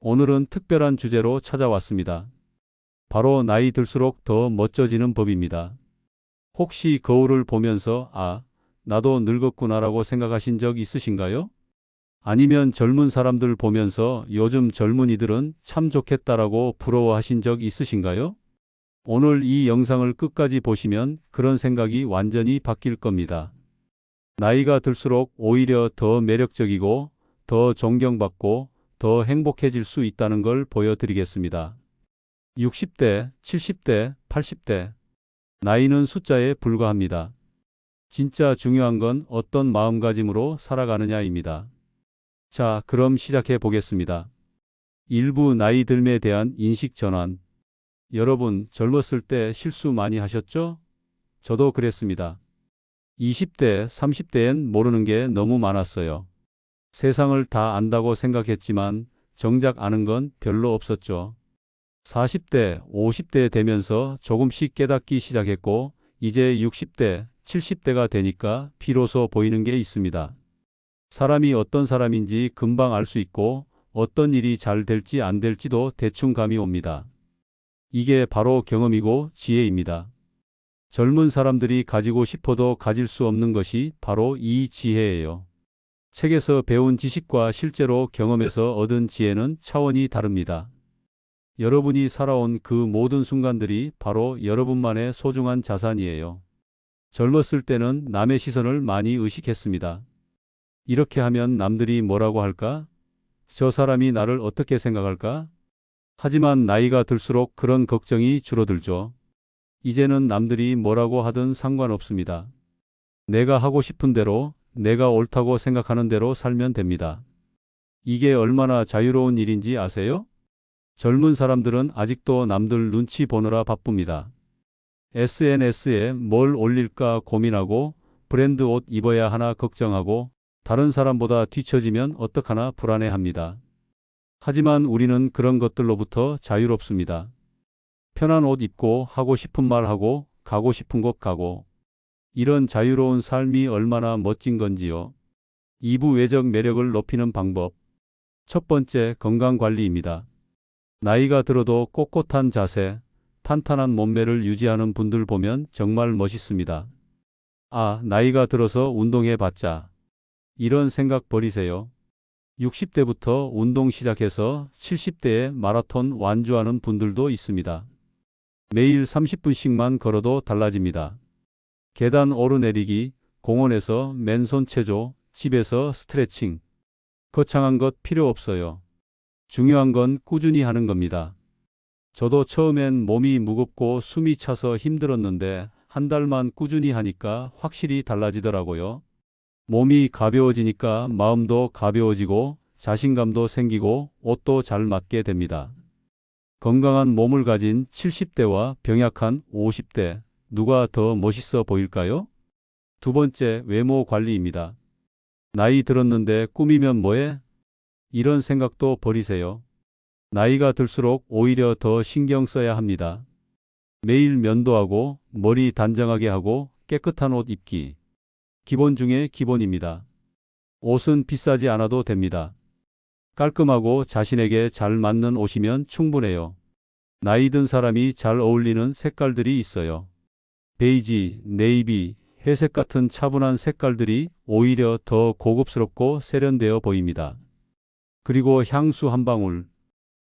오늘은 특별한 주제로 찾아왔습니다. 바로 나이 들수록 더 멋져지는 법입니다. 혹시 거울을 보면서 나도 늙었구나라고 생각하신 적 있으신가요? 아니면 젊은 사람들 보면서 요즘 젊은이들은 참 좋겠다라고 부러워하신 적 있으신가요? 오늘 이 영상을 끝까지 보시면 그런 생각이 완전히 바뀔 겁니다. 나이가 들수록 오히려 더 매력적이고 더 존경받고 더 행복해질 수 있다는 걸 보여드리겠습니다. 60대, 70대, 80대. 나이는 숫자에 불과합니다. 진짜 중요한 건 어떤 마음가짐으로 살아가느냐입니다. 자, 그럼 시작해 보겠습니다. 일부 나이 듦에 대한 인식 전환. 여러분, 젊었을 때 실수 많이 하셨죠? 저도 그랬습니다. 20대, 30대엔 모르는 게 너무 많았어요. 세상을 다 안다고 생각했지만 정작 아는 건 별로 없었죠. 40대, 50대 되면서 조금씩 깨닫기 시작했고 이제 60대, 70대가 되니까 비로소 보이는 게 있습니다. 사람이 어떤 사람인지 금방 알 수 있고 어떤 일이 잘 될지 안 될지도 대충 감이 옵니다. 이게 바로 경험이고 지혜입니다. 젊은 사람들이 가지고 싶어도 가질 수 없는 것이 바로 이 지혜예요. 책에서 배운 지식과 실제로 경험에서 얻은 지혜는 차원이 다릅니다. 여러분이 살아온 그 모든 순간들이 바로 여러분만의 소중한 자산이에요. 젊었을 때는 남의 시선을 많이 의식했습니다. 이렇게 하면 남들이 뭐라고 할까? 저 사람이 나를 어떻게 생각할까? 하지만 나이가 들수록 그런 걱정이 줄어들죠. 이제는 남들이 뭐라고 하든 상관없습니다. 내가 하고 싶은 대로, 내가 옳다고 생각하는 대로 살면 됩니다. 이게 얼마나 자유로운 일인지 아세요? 젊은 사람들은 아직도 남들 눈치 보느라 바쁩니다. SNS에 뭘 올릴까 고민하고 브랜드 옷 입어야 하나 걱정하고 다른 사람보다 뒤처지면 어떡하나 불안해합니다. 하지만 우리는 그런 것들로부터 자유롭습니다. 편한 옷 입고 하고 싶은 말 하고 가고 싶은 곳 가고 이런 자유로운 삶이 얼마나 멋진 건지요. 2부 외적 매력을 높이는 방법. 첫 번째, 건강관리입니다. 나이가 들어도 꼿꼿한 자세, 탄탄한 몸매를 유지하는 분들 보면 정말 멋있습니다. 나이가 들어서 운동해봤자. 이런 생각 버리세요. 60대부터 운동 시작해서 70대에 마라톤 완주하는 분들도 있습니다. 매일 30분씩만 걸어도 달라집니다. 계단 오르내리기, 공원에서 맨손 체조, 집에서 스트레칭. 거창한 것 필요 없어요. 중요한 건 꾸준히 하는 겁니다. 저도 처음엔 몸이 무겁고 숨이 차서 힘들었는데 한 달만 꾸준히 하니까 확실히 달라지더라고요. 몸이 가벼워지니까 마음도 가벼워지고 자신감도 생기고 옷도 잘 맞게 됩니다. 건강한 몸을 가진 70대와 병약한 50대, 누가 더 멋있어 보일까요? 두 번째, 외모 관리입니다. 나이 들었는데 꾸미면 뭐해? 이런 생각도 버리세요. 나이가 들수록 오히려 더 신경 써야 합니다. 매일 면도하고 머리 단정하게 하고 깨끗한 옷 입기. 기본 중에 기본입니다. 옷은 비싸지 않아도 됩니다. 깔끔하고 자신에게 잘 맞는 옷이면 충분해요. 나이 든 사람이 잘 어울리는 색깔들이 있어요. 베이지, 네이비, 회색 같은 차분한 색깔들이 오히려 더 고급스럽고 세련되어 보입니다. 그리고 향수 한 방울.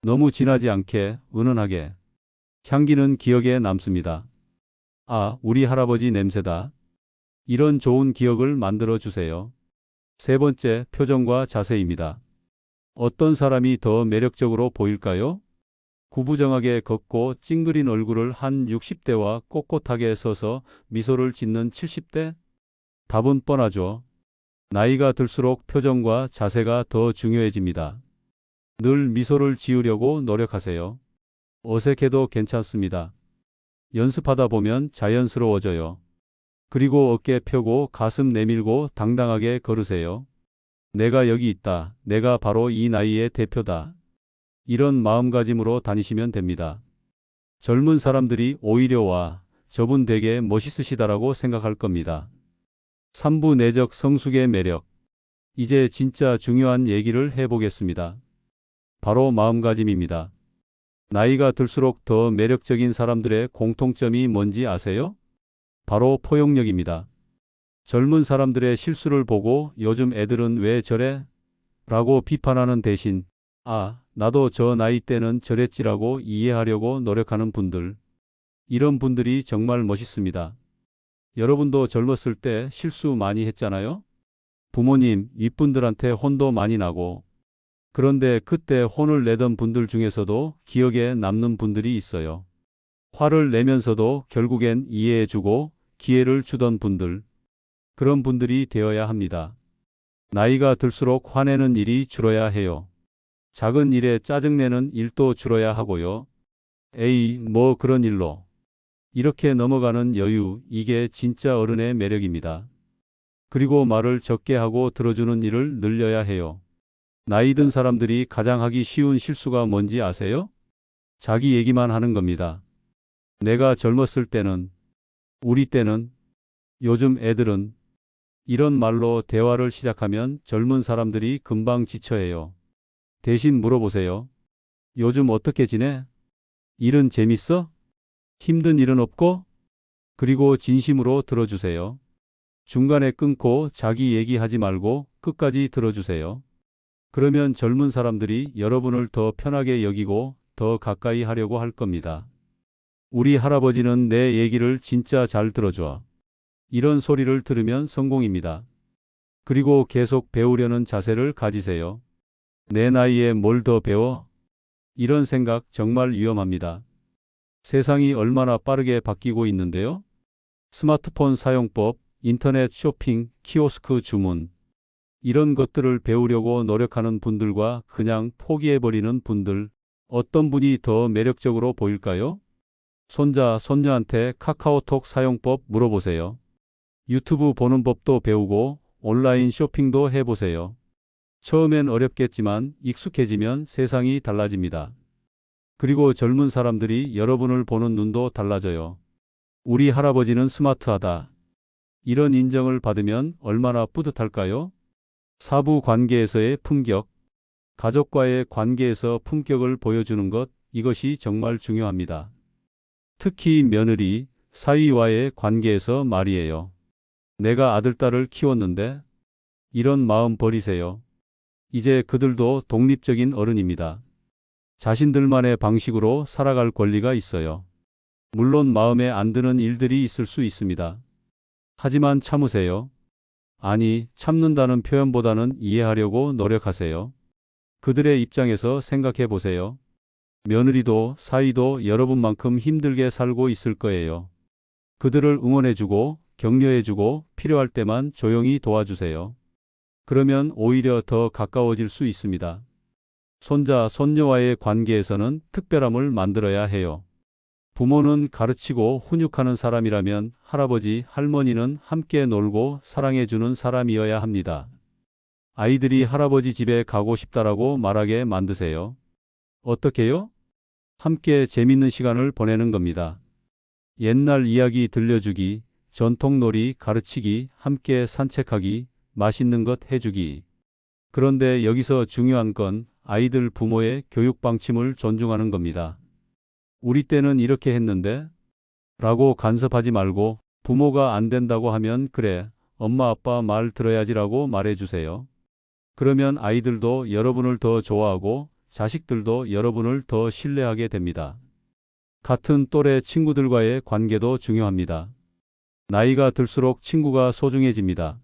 너무 진하지 않게 은은하게. 향기는 기억에 남습니다. 우리 할아버지 냄새다. 이런 좋은 기억을 만들어 주세요. 세 번째, 표정과 자세입니다. 어떤 사람이 더 매력적으로 보일까요? 구부정하게 걷고 찡그린 얼굴을 한 60대와 꼿꼿하게 서서 미소를 짓는 70대? 답은 뻔하죠. 나이가 들수록 표정과 자세가 더 중요해집니다. 늘 미소를 지으려고 노력하세요. 어색해도 괜찮습니다. 연습하다 보면 자연스러워져요. 그리고 어깨 펴고 가슴 내밀고 당당하게 걸으세요. 내가 여기 있다. 내가 바로 이 나이의 대표다. 이런 마음가짐으로 다니시면 됩니다. 젊은 사람들이 오히려 저분 되게 멋있으시다라고 생각할 겁니다. 3부 내적 성숙의 매력. 이제 진짜 중요한 얘기를 해보겠습니다. 바로 마음가짐입니다. 나이가 들수록 더 매력적인 사람들의 공통점이 뭔지 아세요? 바로 포용력입니다. 젊은 사람들의 실수를 보고 요즘 애들은 왜 저래? 라고 비판하는 대신 아, 나도 저 나이 때는 저랬지라고 이해하려고 노력하는 분들. 이런 분들이 정말 멋있습니다. 여러분도 젊었을 때 실수 많이 했잖아요? 부모님, 윗분들한테 혼도 많이 나고. 그런데 그때 혼을 내던 분들 중에서도 기억에 남는 분들이 있어요. 화를 내면서도 결국엔 이해해주고 기회를 주던 분들. 그런 분들이 되어야 합니다. 나이가 들수록 화내는 일이 줄어야 해요. 작은 일에 짜증내는 일도 줄어야 하고요. 에이, 뭐 그런 일로. 이렇게 넘어가는 여유, 이게 진짜 어른의 매력입니다. 그리고 말을 적게 하고 들어주는 일을 늘려야 해요. 나이 든 사람들이 가장 하기 쉬운 실수가 뭔지 아세요? 자기 얘기만 하는 겁니다. 내가 젊었을 때는, 우리 때는, 요즘 애들은 이런 말로 대화를 시작하면 젊은 사람들이 금방 지쳐해요. 대신 물어보세요. 요즘 어떻게 지내? 일은 재밌어? 힘든 일은 없고? 그리고 진심으로 들어주세요. 중간에 끊고 자기 얘기하지 말고 끝까지 들어주세요. 그러면 젊은 사람들이 여러분을 더 편하게 여기고 더 가까이 하려고 할 겁니다. 우리 할아버지는 내 얘기를 진짜 잘 들어줘. 이런 소리를 들으면 성공입니다. 그리고 계속 배우려는 자세를 가지세요. 내 나이에 뭘 더 배워? 이런 생각 정말 위험합니다. 세상이 얼마나 빠르게 바뀌고 있는데요. 스마트폰 사용법, 인터넷 쇼핑, 키오스크 주문. 이런 것들을 배우려고 노력하는 분들과 그냥 포기해버리는 분들. 어떤 분이 더 매력적으로 보일까요? 손자, 손녀한테 카카오톡 사용법 물어보세요. 유튜브 보는 법도 배우고 온라인 쇼핑도 해보세요. 처음엔 어렵겠지만 익숙해지면 세상이 달라집니다. 그리고 젊은 사람들이 여러분을 보는 눈도 달라져요. 우리 할아버지는 스마트하다. 이런 인정을 받으면 얼마나 뿌듯할까요? 사부 관계에서의 품격, 가족과의 관계에서 품격을 보여주는 것, 이것이 정말 중요합니다. 특히 며느리, 사위와의 관계에서 말이에요. 내가 아들딸을 키웠는데 이런 마음 버리세요. 이제 그들도 독립적인 어른입니다. 자신들만의 방식으로 살아갈 권리가 있어요. 물론 마음에 안 드는 일들이 있을 수 있습니다. 하지만 참으세요. 아니, 참는다는 표현보다는 이해하려고 노력하세요. 그들의 입장에서 생각해 보세요. 며느리도 사위도 여러분만큼 힘들게 살고 있을 거예요. 그들을 응원해주고 격려해주고 필요할 때만 조용히 도와주세요. 그러면 오히려 더 가까워질 수 있습니다. 손자, 손녀와의 관계에서는 특별함을 만들어야 해요. 부모는 가르치고 훈육하는 사람이라면 할아버지, 할머니는 함께 놀고 사랑해주는 사람이어야 합니다. 아이들이 할아버지 집에 가고 싶다라고 말하게 만드세요. 어떻게요? 함께 재밌는 시간을 보내는 겁니다. 옛날 이야기 들려주기, 전통놀이 가르치기, 함께 산책하기, 맛있는 것 해주기. 그런데 여기서 중요한 건 아이들 부모의 교육 방침을 존중하는 겁니다. 우리 때는 이렇게 했는데? 라고 간섭하지 말고 부모가 안 된다고 하면 그래, 엄마 아빠 말 들어야지라고 말해주세요. 그러면 아이들도 여러분을 더 좋아하고 자식들도 여러분을 더 신뢰하게 됩니다. 같은 또래 친구들과의 관계도 중요합니다. 나이가 들수록 친구가 소중해집니다.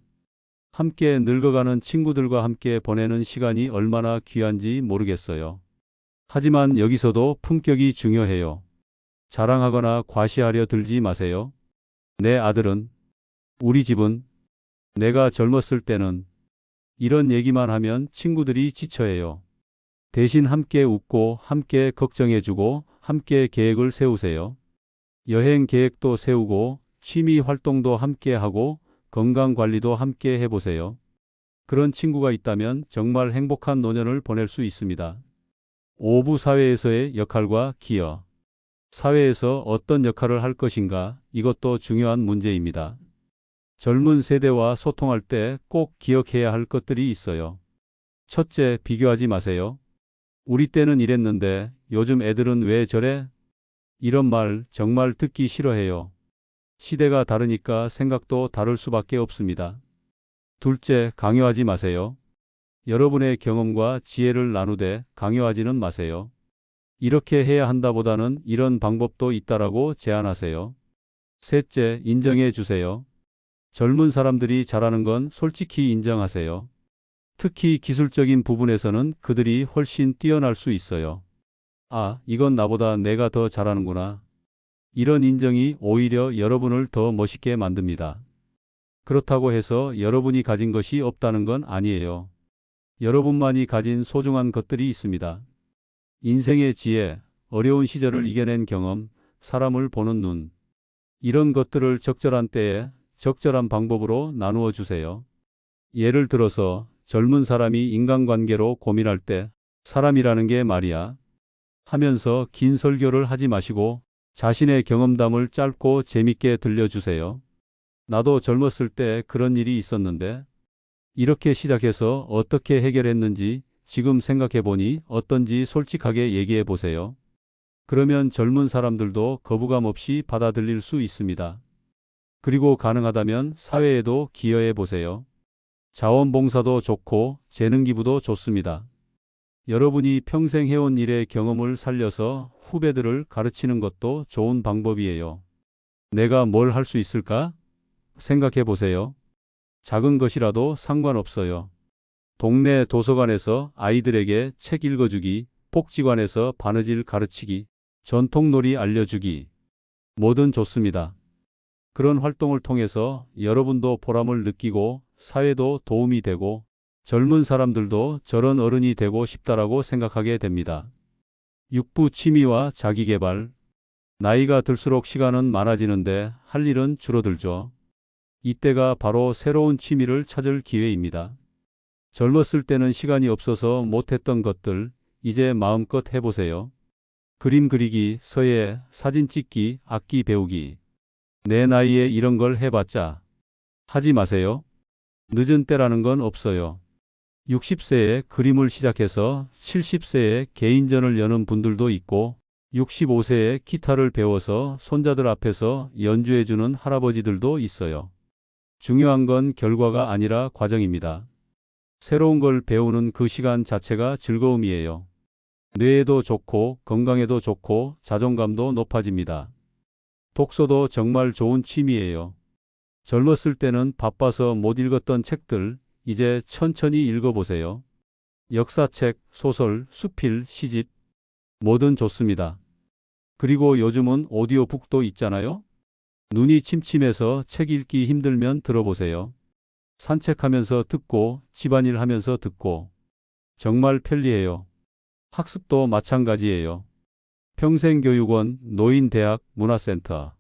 함께 늙어가는 친구들과 함께 보내는 시간이 얼마나 귀한지 모르겠어요. 하지만 여기서도 품격이 중요해요. 자랑하거나 과시하려 들지 마세요. 내 아들은, 우리 집은, 내가 젊었을 때는 이런 얘기만 하면 친구들이 지쳐해요. 대신 함께 웃고 함께 걱정해주고 함께 계획을 세우세요. 여행 계획도 세우고 취미 활동도 함께 하고 건강관리도 함께 해보세요. 그런 친구가 있다면 정말 행복한 노년을 보낼 수 있습니다. 5부 사회에서의 역할과 기여. 사회에서 어떤 역할을 할 것인가, 이것도 중요한 문제입니다. 젊은 세대와 소통할 때 꼭 기억해야 할 것들이 있어요. 첫째, 비교하지 마세요. 우리 때는 이랬는데 요즘 애들은 왜 저래? 이런 말 정말 듣기 싫어해요. 시대가 다르니까 생각도 다를 수밖에 없습니다. 둘째, 강요하지 마세요. 여러분의 경험과 지혜를 나누되 강요하지는 마세요. 이렇게 해야 한다보다는 이런 방법도 있다라고 제안하세요. 셋째, 인정해 주세요. 젊은 사람들이 잘하는 건 솔직히 인정하세요. 특히 기술적인 부분에서는 그들이 훨씬 뛰어날 수 있어요. 아, 이건 나보다 내가 더 잘하는구나. 이런 인정이 오히려 여러분을 더 멋있게 만듭니다. 그렇다고 해서 여러분이 가진 것이 없다는 건 아니에요. 여러분만이 가진 소중한 것들이 있습니다. 인생의 지혜, 어려운 시절을 이겨낸 경험, 사람을 보는 눈. 이런 것들을 적절한 때에 적절한 방법으로 나누어 주세요. 예를 들어서 젊은 사람이 인간관계로 고민할 때 사람이라는 게 말이야 하면서 긴 설교를 하지 마시고 자신의 경험담을 짧고 재밌게 들려주세요. 나도 젊었을 때 그런 일이 있었는데 이렇게 시작해서 어떻게 해결했는지 지금 생각해 보니 어떤지 솔직하게 얘기해 보세요. 그러면 젊은 사람들도 거부감 없이 받아들일 수 있습니다. 그리고 가능하다면 사회에도 기여해 보세요. 자원봉사도 좋고 재능기부도 좋습니다. 여러분이 평생 해온 일의 경험을 살려서 후배들을 가르치는 것도 좋은 방법이에요. 내가 뭘 할 수 있을까? 생각해 보세요. 작은 것이라도 상관없어요. 동네 도서관에서 아이들에게 책 읽어주기, 복지관에서 바느질 가르치기, 전통놀이 알려주기. 뭐든 좋습니다. 그런 활동을 통해서 여러분도 보람을 느끼고 사회도 도움이 되고 젊은 사람들도 저런 어른이 되고 싶다라고 생각하게 됩니다. 6부 취미와 자기계발. 나이가 들수록 시간은 많아지는데 할 일은 줄어들죠. 이때가 바로 새로운 취미를 찾을 기회입니다. 젊었을 때는 시간이 없어서 못했던 것들 이제 마음껏 해보세요. 그림 그리기, 서예, 사진 찍기, 악기 배우기. 내 나이에 이런 걸 해봤자 하지 마세요. 늦은 때라는 건 없어요. 60세에 그림을 시작해서 70세에 개인전을 여는 분들도 있고 65세에 기타를 배워서 손자들 앞에서 연주해주는 할아버지들도 있어요. 중요한 건 결과가 아니라 과정입니다. 새로운 걸 배우는 그 시간 자체가 즐거움이에요. 뇌에도 좋고 건강에도 좋고 자존감도 높아집니다. 독서도 정말 좋은 취미예요. 젊었을 때는 바빠서 못 읽었던 책들 이제 천천히 읽어보세요. 역사책, 소설, 수필, 시집 뭐든 좋습니다. 그리고 요즘은 오디오북도 있잖아요. 눈이 침침해서 책 읽기 힘들면 들어보세요. 산책하면서 듣고 집안일 하면서 듣고 정말 편리해요. 학습도 마찬가지예요. 평생교육원, 노인대학, 문화센터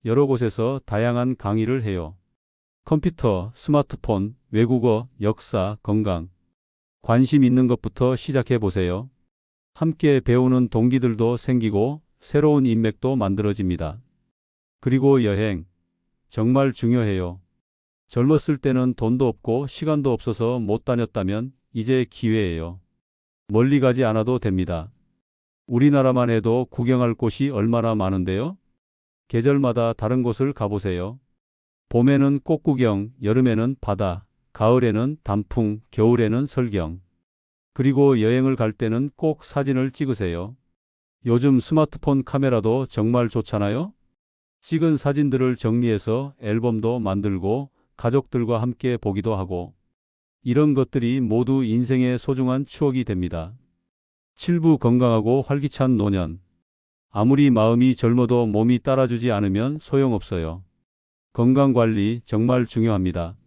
여러 곳에서 다양한 강의를 해요. 컴퓨터, 스마트폰, 외국어, 역사, 건강 관심 있는 것부터 시작해 보세요. 함께 배우는 동기들도 생기고 새로운 인맥도 만들어집니다. 그리고 여행 정말 중요해요. 젊었을 때는 돈도 없고 시간도 없어서 못 다녔다면 이제 기회예요. 멀리 가지 않아도 됩니다. 우리나라만 해도 구경할 곳이 얼마나 많은데요. 계절마다 다른 곳을 가보세요. 봄에는 꽃구경, 여름에는 바다, 가을에는 단풍, 겨울에는 설경. 그리고 여행을 갈 때는 꼭 사진을 찍으세요. 요즘 스마트폰 카메라도 정말 좋잖아요. 찍은 사진들을 정리해서 앨범도 만들고 가족들과 함께 보기도 하고 이런 것들이 모두 인생의 소중한 추억이 됩니다. 7부 건강하고 활기찬 노년. 아무리 마음이 젊어도 몸이 따라주지 않으면 소용없어요. 건강관리 정말 중요합니다.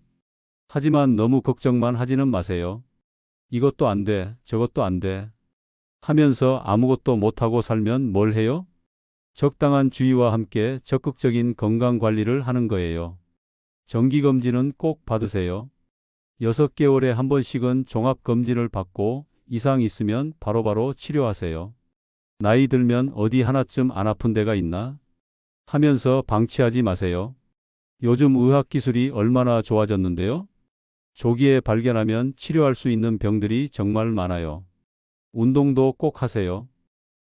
하지만 너무 걱정만 하지는 마세요. 이것도 안 돼, 저것도 안 돼 하면서 아무것도 못하고 살면 뭘 해요? 적당한 주의와 함께 적극적인 건강관리를 하는 거예요. 정기검진은 꼭 받으세요. 6개월에 한 번씩은 종합검진을 받고 이상 있으면 바로바로 치료하세요. 나이 들면 어디 하나쯤 안 아픈 데가 있나 하면서 방치하지 마세요. 요즘 의학기술이 얼마나 좋아졌는데요. 조기에 발견하면 치료할 수 있는 병들이 정말 많아요. 운동도 꼭 하세요.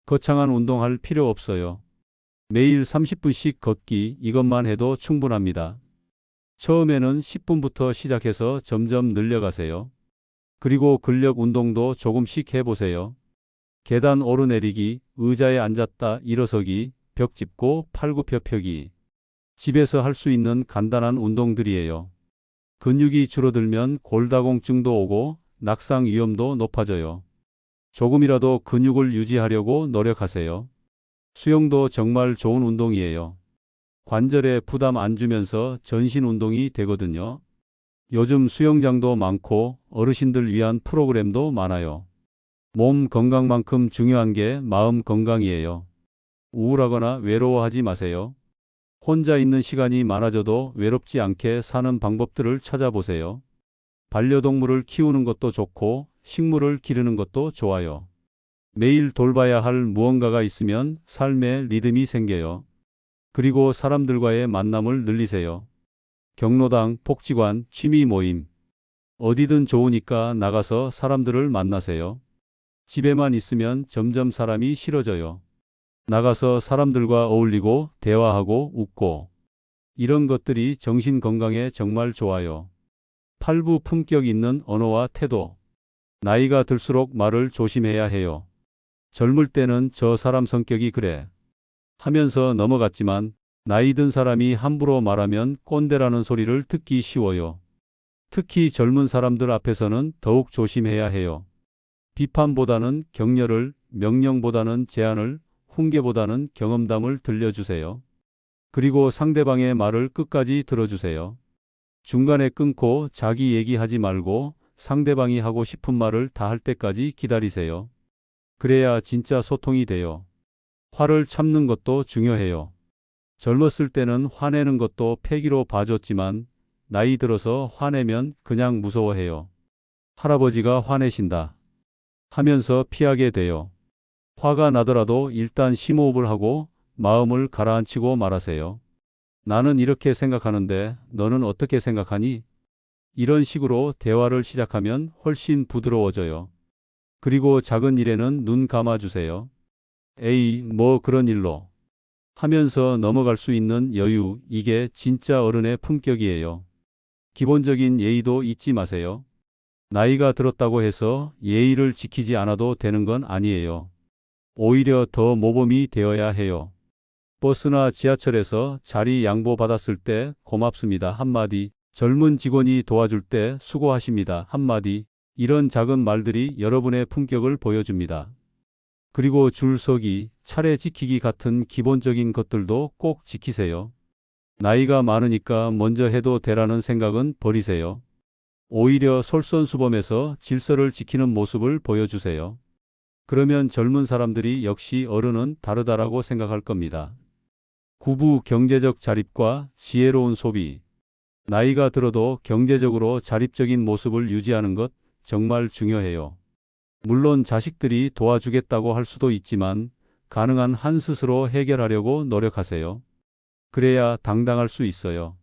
거창한 운동할 필요 없어요. 매일 30분씩 걷기 이것만 해도 충분합니다. 처음에는 10분부터 시작해서 점점 늘려가세요. 그리고 근력 운동도 조금씩 해보세요. 계단 오르내리기, 의자에 앉았다 일어서기, 벽 짚고 팔굽혀 펴기. 집에서 할 수 있는 간단한 운동들이에요. 근육이 줄어들면 골다공증도 오고 낙상 위험도 높아져요. 조금이라도 근육을 유지하려고 노력하세요. 수영도 정말 좋은 운동이에요. 관절에 부담 안 주면서 전신 운동이 되거든요. 요즘 수영장도 많고 어르신들 위한 프로그램도 많아요. 몸 건강만큼 중요한 게 마음 건강이에요. 우울하거나 외로워하지 마세요. 혼자 있는 시간이 많아져도 외롭지 않게 사는 방법들을 찾아보세요. 반려동물을 키우는 것도 좋고 식물을 기르는 것도 좋아요. 매일 돌봐야 할 무언가가 있으면 삶에 리듬이 생겨요. 그리고 사람들과의 만남을 늘리세요. 경로당, 복지관, 취미 모임. 어디든 좋으니까 나가서 사람들을 만나세요. 집에만 있으면 점점 사람이 싫어져요. 나가서 사람들과 어울리고 대화하고 웃고 이런 것들이 정신 건강에 정말 좋아요. 팔부 품격 있는 언어와 태도. 나이가 들수록 말을 조심해야 해요. 젊을 때는 저 사람 성격이 그래 하면서 넘어갔지만 나이 든 사람이 함부로 말하면 꼰대라는 소리를 듣기 쉬워요. 특히 젊은 사람들 앞에서는 더욱 조심해야 해요. 비판보다는 격려를, 명령보다는 제안을, 훈계보다는 경험담을 들려주세요. 그리고 상대방의 말을 끝까지 들어주세요. 중간에 끊고 자기 얘기하지 말고 상대방이 하고 싶은 말을 다 할 때까지 기다리세요. 그래야 진짜 소통이 돼요. 화를 참는 것도 중요해요. 젊었을 때는 화내는 것도 패기로 봐줬지만 나이 들어서 화내면 그냥 무서워해요. 할아버지가 화내신다 하면서 피하게 돼요. 화가 나더라도 일단 심호흡을 하고 마음을 가라앉히고 말하세요. 나는 이렇게 생각하는데 너는 어떻게 생각하니? 이런 식으로 대화를 시작하면 훨씬 부드러워져요. 그리고 작은 일에는 눈 감아주세요. 에이, 뭐 그런 일로 하면서 넘어갈 수 있는 여유, 이게 진짜 어른의 품격이에요. 기본적인 예의도 잊지 마세요. 나이가 들었다고 해서 예의를 지키지 않아도 되는 건 아니에요. 오히려 더 모범이 되어야 해요. 버스나 지하철에서 자리 양보받았을 때 고맙습니다 한마디, 젊은 직원이 도와줄 때 수고하십니다 한마디, 이런 작은 말들이 여러분의 품격을 보여줍니다. 그리고 줄 서기, 차례 지키기 같은 기본적인 것들도 꼭 지키세요. 나이가 많으니까 먼저 해도 되라는 생각은 버리세요. 오히려 솔선수범해서 질서를 지키는 모습을 보여주세요. 그러면 젊은 사람들이 역시 어른은 다르다라고 생각할 겁니다. 구부 경제적 자립과 지혜로운 소비. 나이가 들어도 경제적으로 자립적인 모습을 유지하는 것 정말 중요해요. 물론 자식들이 도와주겠다고 할 수도 있지만 가능한 한 스스로 해결하려고 노력하세요. 그래야 당당할 수 있어요.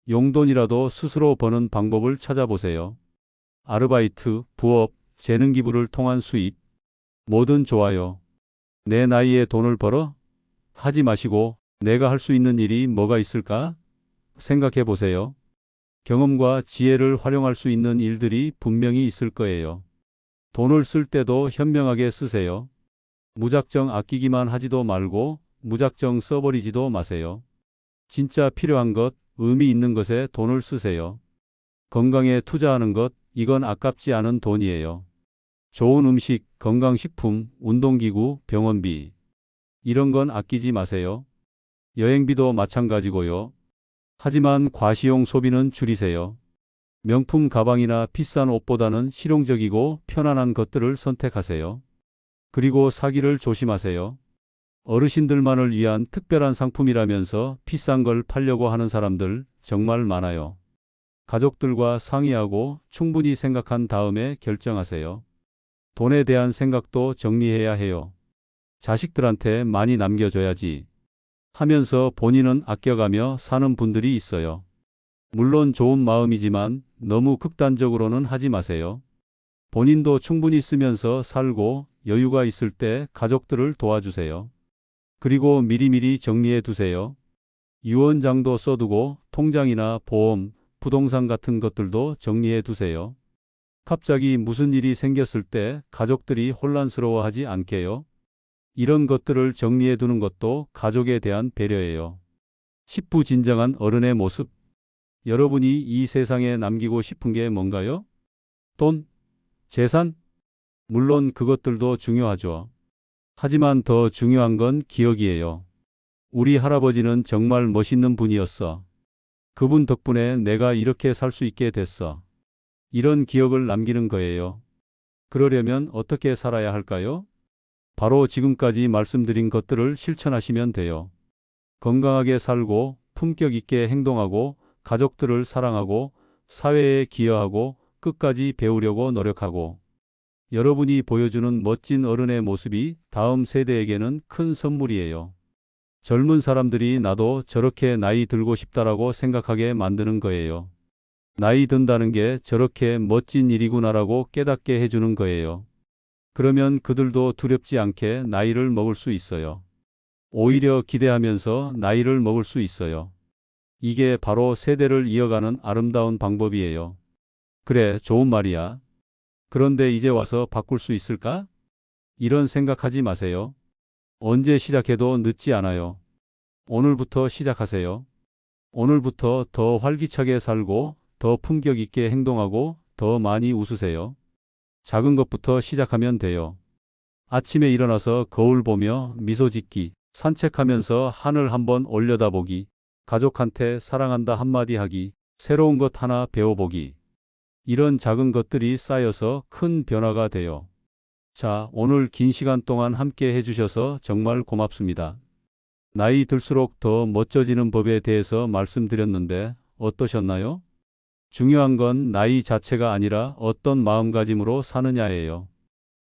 용돈이라도 스스로 버는 방법을 찾아보세요. 아르바이트, 부업, 재능 기부를 통한 수입, 뭐든 좋아요. 내 나이에 돈을 벌어? 하지 마시고 내가 할 수 있는 일이 뭐가 있을까? 생각해 보세요. 경험과 지혜를 활용할 수 있는 일들이 분명히 있을 거예요. 돈을 쓸 때도 현명하게 쓰세요. 무작정 아끼기만 하지도 말고 무작정 써버리지도 마세요. 진짜 필요한 것, 의미 있는 것에 돈을 쓰세요. 건강에 투자하는 것, 이건 아깝지 않은 돈이에요. 좋은 음식, 건강식품, 운동기구, 병원비. 이런 건 아끼지 마세요. 여행비도 마찬가지고요. 하지만 과시용 소비는 줄이세요. 명품 가방이나 비싼 옷보다는 실용적이고 편안한 것들을 선택하세요. 그리고 사기를 조심하세요. 어르신들만을 위한 특별한 상품이라면서 비싼 걸 팔려고 하는 사람들 정말 많아요. 가족들과 상의하고 충분히 생각한 다음에 결정하세요. 돈에 대한 생각도 정리해야 해요. 자식들한테 많이 남겨줘야지 하면서 본인은 아껴가며 사는 분들이 있어요. 물론 좋은 마음이지만 너무 극단적으로는 하지 마세요. 본인도 충분히 쓰면서 살고 여유가 있을 때 가족들을 도와주세요. 그리고 미리미리 정리해 두세요. 유언장도 써두고 통장이나 보험, 부동산 같은 것들도 정리해 두세요. 갑자기 무슨 일이 생겼을 때 가족들이 혼란스러워하지 않게요. 이런 것들을 정리해 두는 것도 가족에 대한 배려예요. 십부진정한 어른의 모습. 여러분이 이 세상에 남기고 싶은 게 뭔가요? 돈? 재산? 물론 그것들도 중요하죠. 하지만 더 중요한 건 기억이에요. 우리 할아버지는 정말 멋있는 분이었어. 그분 덕분에 내가 이렇게 살 수 있게 됐어. 이런 기억을 남기는 거예요. 그러려면 어떻게 살아야 할까요? 바로 지금까지 말씀드린 것들을 실천하시면 돼요. 건강하게 살고 품격 있게 행동하고 가족들을 사랑하고 사회에 기여하고 끝까지 배우려고 노력하고 여러분이 보여주는 멋진 어른의 모습이 다음 세대에게는 큰 선물이에요. 젊은 사람들이 나도 저렇게 나이 들고 싶다라고 생각하게 만드는 거예요. 나이 든다는 게 저렇게 멋진 일이구나라고 깨닫게 해주는 거예요. 그러면 그들도 두렵지 않게 나이를 먹을 수 있어요. 오히려 기대하면서 나이를 먹을 수 있어요. 이게 바로 세대를 이어가는 아름다운 방법이에요. 그래, 좋은 말이야. 그런데 이제 와서 바꿀 수 있을까? 이런 생각하지 마세요. 언제 시작해도 늦지 않아요. 오늘부터 시작하세요. 오늘부터 더 활기차게 살고 더 품격 있게 행동하고 더 많이 웃으세요. 작은 것부터 시작하면 돼요. 아침에 일어나서 거울 보며 미소 짓기, 산책하면서 하늘 한번 올려다보기, 가족한테 사랑한다 한마디 하기, 새로운 것 하나 배워보기. 이런 작은 것들이 쌓여서 큰 변화가 돼요. 자, 오늘 긴 시간 동안 함께 해주셔서 정말 고맙습니다. 나이 들수록 더 멋져지는 법에 대해서 말씀드렸는데 어떠셨나요? 중요한 건 나이 자체가 아니라 어떤 마음가짐으로 사느냐예요.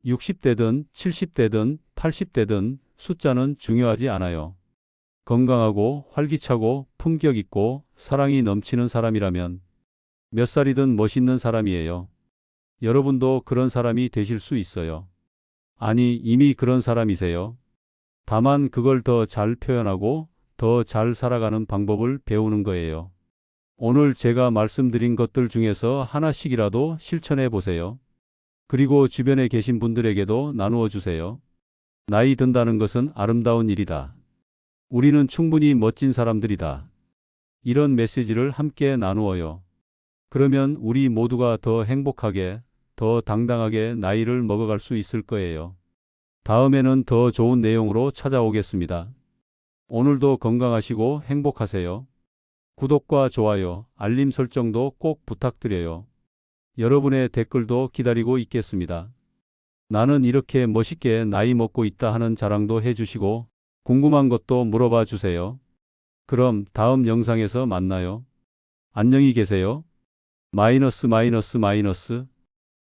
60대든 70대든 80대든 숫자는 중요하지 않아요. 건강하고 활기차고 품격 있고 사랑이 넘치는 사람이라면 몇 살이든 멋있는 사람이에요. 여러분도 그런 사람이 되실 수 있어요. 아니, 이미 그런 사람이세요. 다만 그걸 더 잘 표현하고 더 잘 살아가는 방법을 배우는 거예요. 오늘 제가 말씀드린 것들 중에서 하나씩이라도 실천해 보세요. 그리고 주변에 계신 분들에게도 나누어 주세요. 나이 든다는 것은 아름다운 일이다. 우리는 충분히 멋진 사람들이다. 이런 메시지를 함께 나누어요. 그러면 우리 모두가 더 행복하게, 더 당당하게 나이를 먹어갈 수 있을 거예요. 다음에는 더 좋은 내용으로 찾아오겠습니다. 오늘도 건강하시고 행복하세요. 구독과 좋아요, 알림 설정도 꼭 부탁드려요. 여러분의 댓글도 기다리고 있겠습니다. 나는 이렇게 멋있게 나이 먹고 있다 하는 자랑도 해주시고 궁금한 것도 물어봐 주세요. 그럼 다음 영상에서 만나요. 안녕히 계세요. 마이너스 마이너스 마이너스